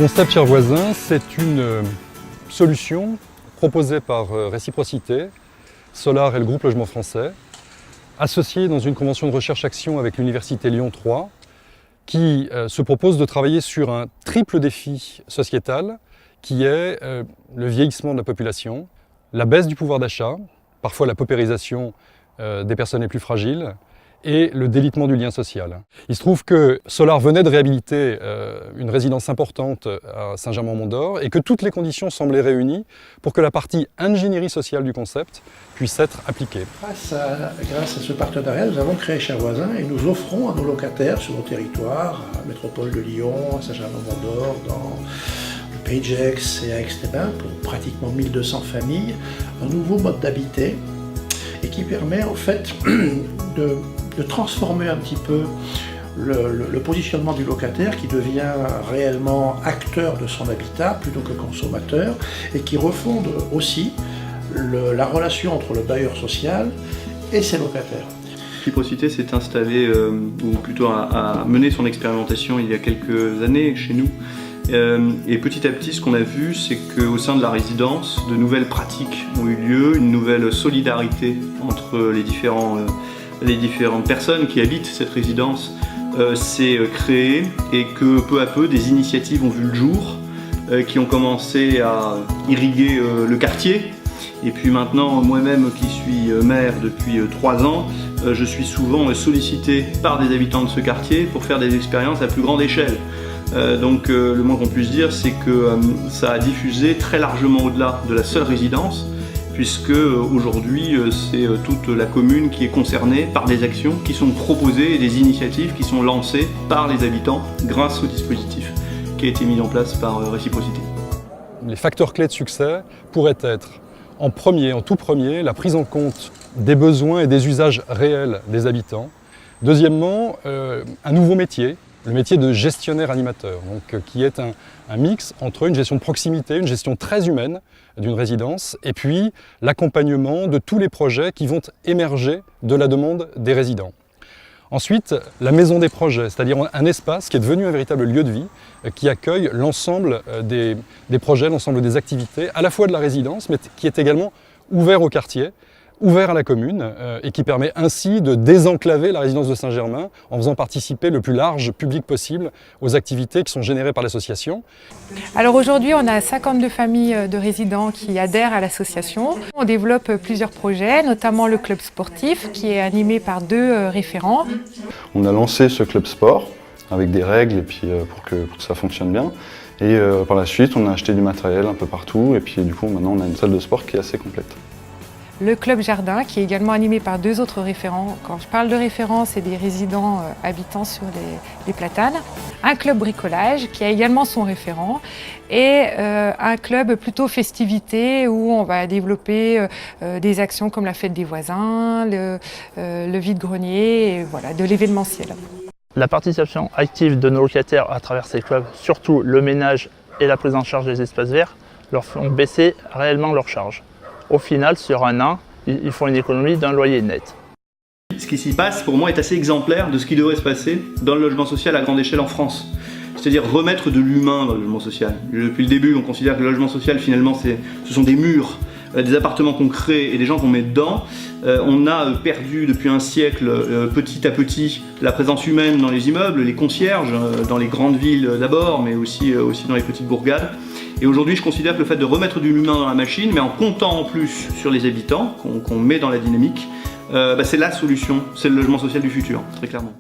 Concept Chers Voisins, c'est une solution proposée par Réciprocité, Solar et le groupe Logement Français, associés dans une convention de recherche-action avec l'Université Lyon 3, qui se propose de travailler sur un triple défi sociétal qui est le vieillissement de la population, la baisse du pouvoir d'achat, parfois la paupérisation des personnes les plus fragiles, et le délitement du lien social. Il se trouve que Solar venait de réhabiliter une résidence importante à Saint-Germain-en-Mont-d'Or et que toutes les conditions semblaient réunies pour que la partie ingénierie sociale du concept puisse être appliquée. Grâce à ce partenariat, nous avons créé Chers Voisins et nous offrons à nos locataires sur nos territoires, à la métropole de Lyon, à Saint-Germain-en-Mont-d'Or, dans le Pays de Gex et à Aix-les-Bains, pour pratiquement 1200 familles, un nouveau mode d'habiter et qui permet en fait de transformer un petit peu le positionnement du locataire qui devient réellement acteur de son habitat plutôt que consommateur et qui refonde aussi la relation entre le bailleur social et ses locataires. Réciprocité s'est installée, ou plutôt a mené son expérimentation il y a quelques années chez nous. Et petit à petit, ce qu'on a vu, c'est qu'au sein de la résidence, de nouvelles pratiques ont eu lieu, une nouvelle solidarité entre les différentes personnes qui habitent cette résidence s'est créée et que peu à peu des initiatives ont vu le jour, qui ont commencé à irriguer le quartier. Et puis maintenant, moi-même qui suis maire depuis 3 ans, je suis souvent sollicité par des habitants de ce quartier pour faire des expériences à plus grande échelle. Donc le moins qu'on puisse dire, c'est que ça a diffusé très largement au-delà de la seule résidence, puisque aujourd'hui c'est toute la commune qui est concernée par des actions qui sont proposées et des initiatives qui sont lancées par les habitants grâce au dispositif qui a été mis en place par Réciprocité. Les facteurs clés de succès pourraient être en tout premier, la prise en compte des besoins et des usages réels des habitants. Deuxièmement, un nouveau métier, le métier de gestionnaire-animateur, qui est un mix entre une gestion de proximité, une gestion très humaine d'une résidence, et puis l'accompagnement de tous les projets qui vont émerger de la demande des résidents. Ensuite, la maison des projets, c'est-à-dire un espace qui est devenu un véritable lieu de vie, qui accueille l'ensemble des projets, l'ensemble des activités, à la fois de la résidence, mais qui est également ouvert au quartier, ouvert à la commune et qui permet ainsi de désenclaver la résidence de Saint-Germain en faisant participer le plus large public possible aux activités qui sont générées par l'association. Alors aujourd'hui, on a 52 familles de résidents qui adhèrent à l'association. On développe plusieurs projets, notamment le club sportif qui est animé par 2 référents. On a lancé ce club sport avec des règles et puis pour que ça fonctionne bien. Et par la suite, on a acheté du matériel un peu partout et puis du coup, maintenant, on a une salle de sport qui est assez complète. Le club jardin qui est également animé par 2 autres référents. Quand je parle de référents, c'est des résidents habitant sur les platanes. Un club bricolage qui a également son référent et un club plutôt festivité où on va développer des actions comme la fête des voisins, le vide-grenier, et voilà, de l'événementiel. La participation active de nos locataires à travers ces clubs, surtout le ménage et la prise en charge des espaces verts, leur font baisser réellement leurs charges. Au final, sur un an, ils font une économie d'un loyer net. Ce qui s'y passe, pour moi, est assez exemplaire de ce qui devrait se passer dans le logement social à grande échelle en France. C'est-à-dire remettre de l'humain dans le logement social. Depuis le début, on considère que le logement social, finalement, ce sont des murs, des appartements qu'on crée et des gens qu'on met dedans. On a perdu depuis un siècle, petit à petit, la présence humaine dans les immeubles, les concierges, dans les grandes villes d'abord, mais aussi dans les petites bourgades. Et aujourd'hui, je considère que le fait de remettre de l'humain dans la machine, mais en comptant en plus sur les habitants, qu'on met dans la dynamique, c'est la solution, c'est le logement social du futur, très clairement.